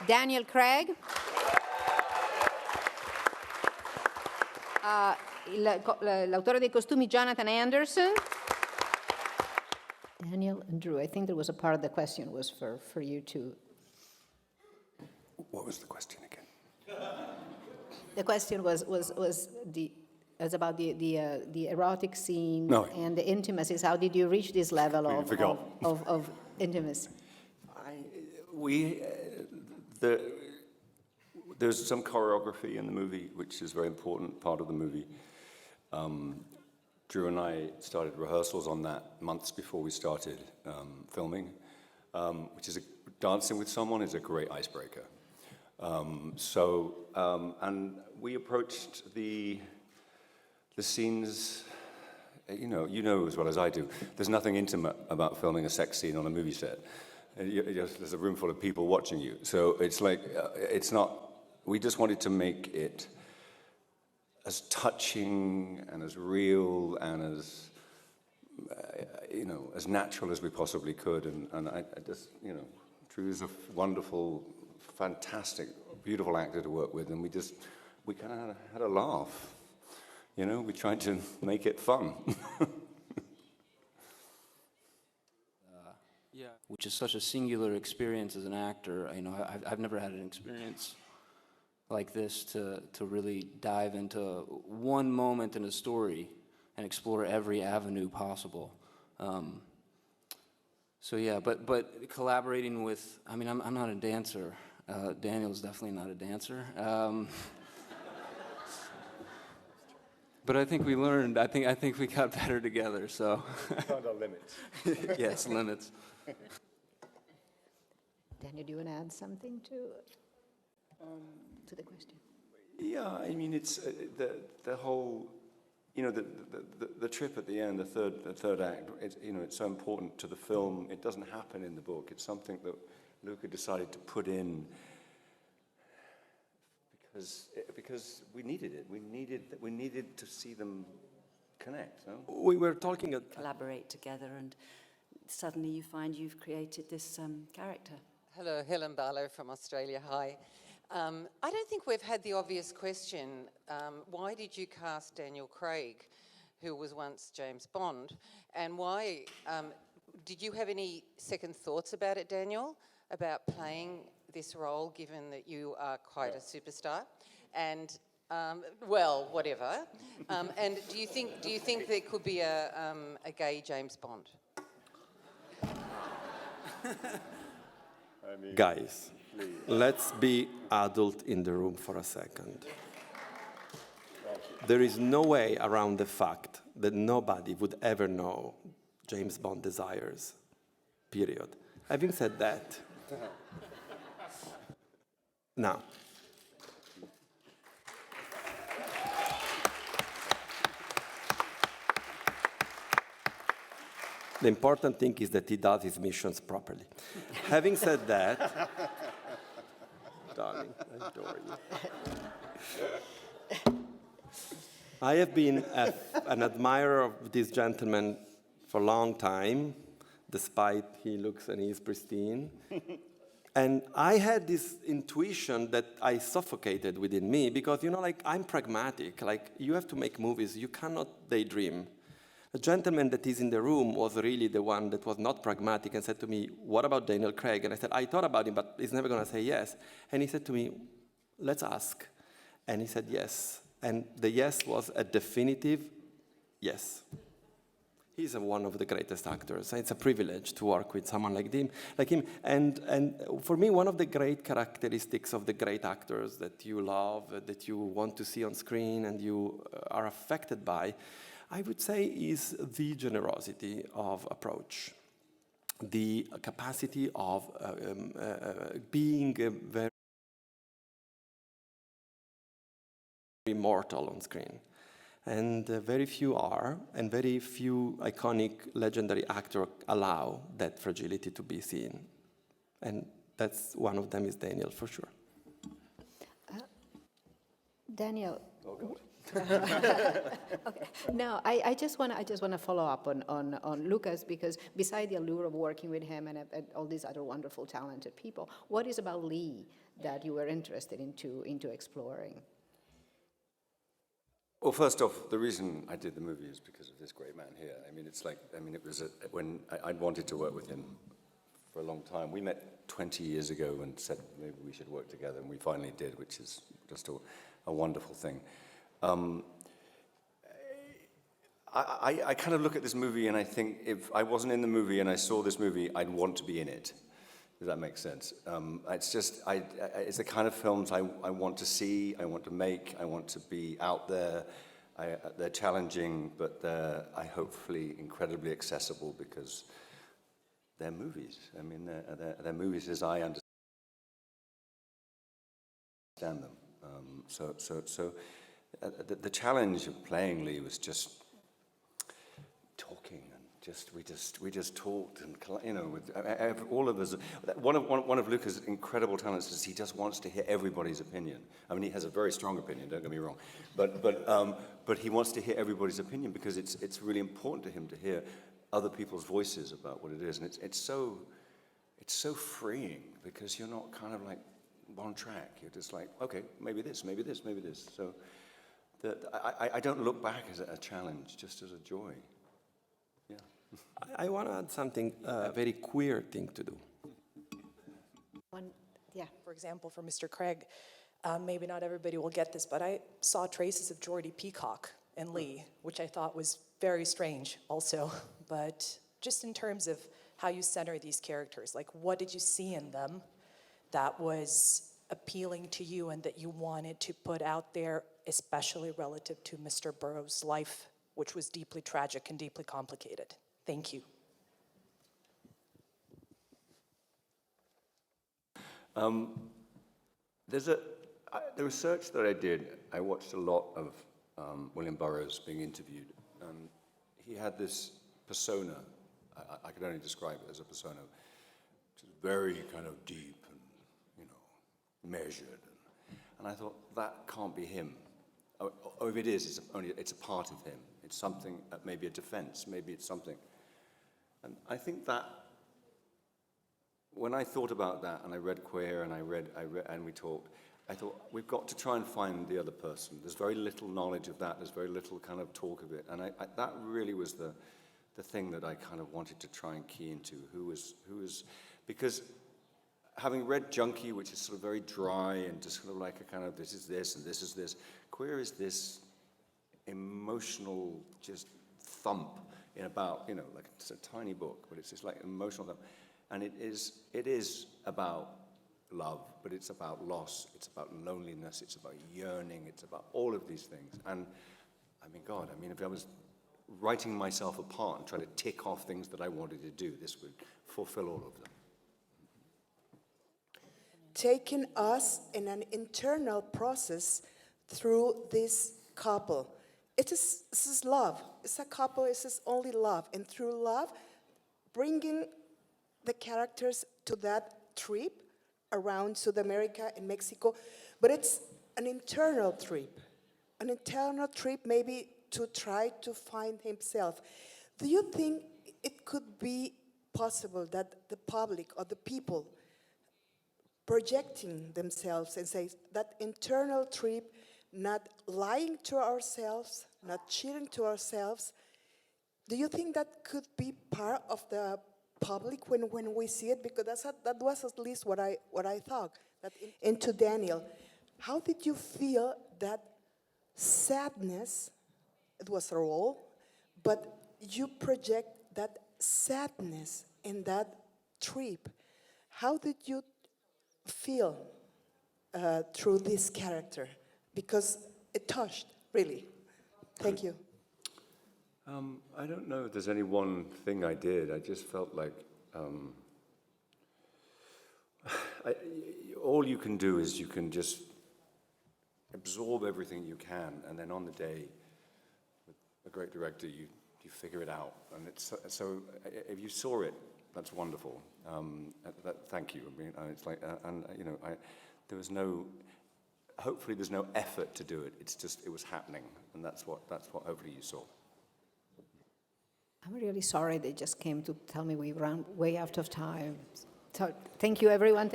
Daniel Craig. L'autore dei costumi Jonathan Anderson. Daniel and Drew, I think there was a part of the question was for you too. What was the question again? The question was about the erotic scene and the intimacies. How did you reach this level of intimacy? There's some choreography in the movie, which is a very important part of the movie. Drew and I started rehearsals on that months before we started filming, which is dancing with someone is a great icebreaker. And we approached the scenes, you know as well as I do, there's nothing intimate about filming a sex scene on a movie set. There's a room full of people watching you. So it's like, we just wanted to make it as touching and as real and as, as natural as we possibly could. And I just, Drew is a wonderful, fantastic, beautiful actor to work with. And we kind of had a laugh. We tried to make it fun. Yeah, which is such a singular experience as an actor. I've never had an experience like this to really dive into one moment in a story and explore every avenue possible. So yeah, but collaborating with, I'm not a dancer. Daniel's definitely not a dancer. But I think we learned. I think we got better together. So. Found our limits. Yes, limits. Daniel, do you want to add something to the question? Yeah, it's the whole, the trip at the end, the third act. It's so important to the film. It doesn't happen in the book. It's something that Luca decided to put in. Because we needed it. We needed to see them connect. No? We were talking collaborate together, and suddenly you find you've created this character. Hello, Helen Barlow from Australia. Hi. I don't think we've had the obvious question. Why did you cast Daniel Craig, who was once James Bond, and why did you have any second thoughts about it, Daniel, about playing this role, given that you are quite a superstar, and whatever. And do you think there could be a gay James Bond? Guys, let's be adult in the room for a second. There is no way around the fact that nobody would ever know James Bond desires. Period. Having said that. Now, the important thing is that he does his missions properly. Having said that, darling, I adore you. I have been an admirer of this gentleman for a long time, despite he looks and he's pristine. And I had this intuition that I suffocated within me because, I'm pragmatic. You have to make movies. You cannot daydream. A gentleman that is in the room was really the one that was not pragmatic and said to me, what about Daniel Craig? And I said, I thought about him, but he's never going to say yes. And he said to me, let's ask. And he said yes. And the yes was a definitive yes. He's one of the greatest actors. It's a privilege to work with someone like him. And for me, one of the great characteristics of the great actors that you love, that you want to see on screen and you are affected by, I would say is the generosity of approach, the capacity of being very immortal on screen. And very few are, and very few iconic, legendary actors allow that fragility to be seen. And that's one of them is Daniel, for sure. Daniel, Okay. Now, I just want to follow up on Lucas, because beside the allure of working with him and all these other wonderful, talented people, what is about Lee that you were interested into exploring? Well, first off, the reason I did the movie is because of this great man here. I mean, it was when I'd wanted to work with him for a long time. We met 20 years ago and said maybe we should work together, and we finally did, which is just a wonderful thing. I kind of look at this movie and I think if I wasn't in the movie and I saw this movie, I'd want to be in it. Does that make sense? It's just, it's the kind of films I want to see, I want to make, I want to be out there. They're challenging, but they're, hopefully, incredibly accessible because they're movies. I mean, they're movies as I understand them. The challenge of playing Lee was just talking. We just talked, and with all of us. One of Luca's incredible talents is he just wants to hear everybody's opinion. I mean, he has a very strong opinion. Don't get me wrong, but he wants to hear everybody's opinion because it's really important to him to hear other people's voices about what it is, and it's so freeing because you're not kind of like one track. You're just like, okay, maybe this, maybe this, maybe this. So I don't look back as a challenge, just as a joy. Yeah. I want to add something, a very queer thing to do. For example, for Mr. Craig, maybe not everybody will get this, but I saw traces of Geordie Peacock in Lee, which I thought was very strange also. But just in terms of how you center these characters, like what did you see in them that was appealing to you and that you wanted to put out there, especially relative to Mr. Burroughs' life, which was deeply tragic and deeply complicated? Thank you. The research that I did, I watched a lot of William Burroughs being interviewed, and he had this persona. I could only describe it as a persona, which is very kind of deep and measured. And I thought that can't be him. Or if it is, it's a part of him. It's something, maybe a defense, maybe it's something. And I think that when I thought about that, and I read Queer, and I read, and we talked, I thought we've got to try and find the other person. There's very little knowledge of that. There's very little kind of talk of it, and that really was the thing that I kind of wanted to try and key into. Who was, because having read Junkie, which is sort of very dry and just sort of like a kind of this is this and this is this, Queer is this emotional just thump in about, like it's a tiny book, but it's just like an emotional thump. And it is about love, but it's about loss, it's about loneliness, it's about yearning, it's about all of these things. And I mean, God, if I was writing myself apart and trying to tick off things that I wanted to do, this would fulfill all of them. Taking us in an internal process through this couple. This is love. It's a couple, it is only love. And through love, bringing the characters to that trip around South America and Mexico. But it's an internal trip maybe to try to find himself. Do you think it could be possible that the public or the people projecting themselves and say that internal trip, not lying to ourselves, not cheating to ourselves, do you think that could be part of the public when we see it? Because that was at least what I thought. That into Daniel, how did you feel that sadness? It was a role, but you project that sadness in that trip. How did you feel through this character? Because it touched, really. Thank you. I don't know if there's any one thing I did. I just felt like all you can do is you can just absorb everything you can, and then on the day, with a great director, you figure it out. And it's so if you saw it, that's wonderful. Thank you. It's like, there was no. hopefully there's no effort to do it. It's just, it was happening. And that's what hopefully you saw. I'm really sorry they just came to tell me we ran way out of time. So thank you, everyone.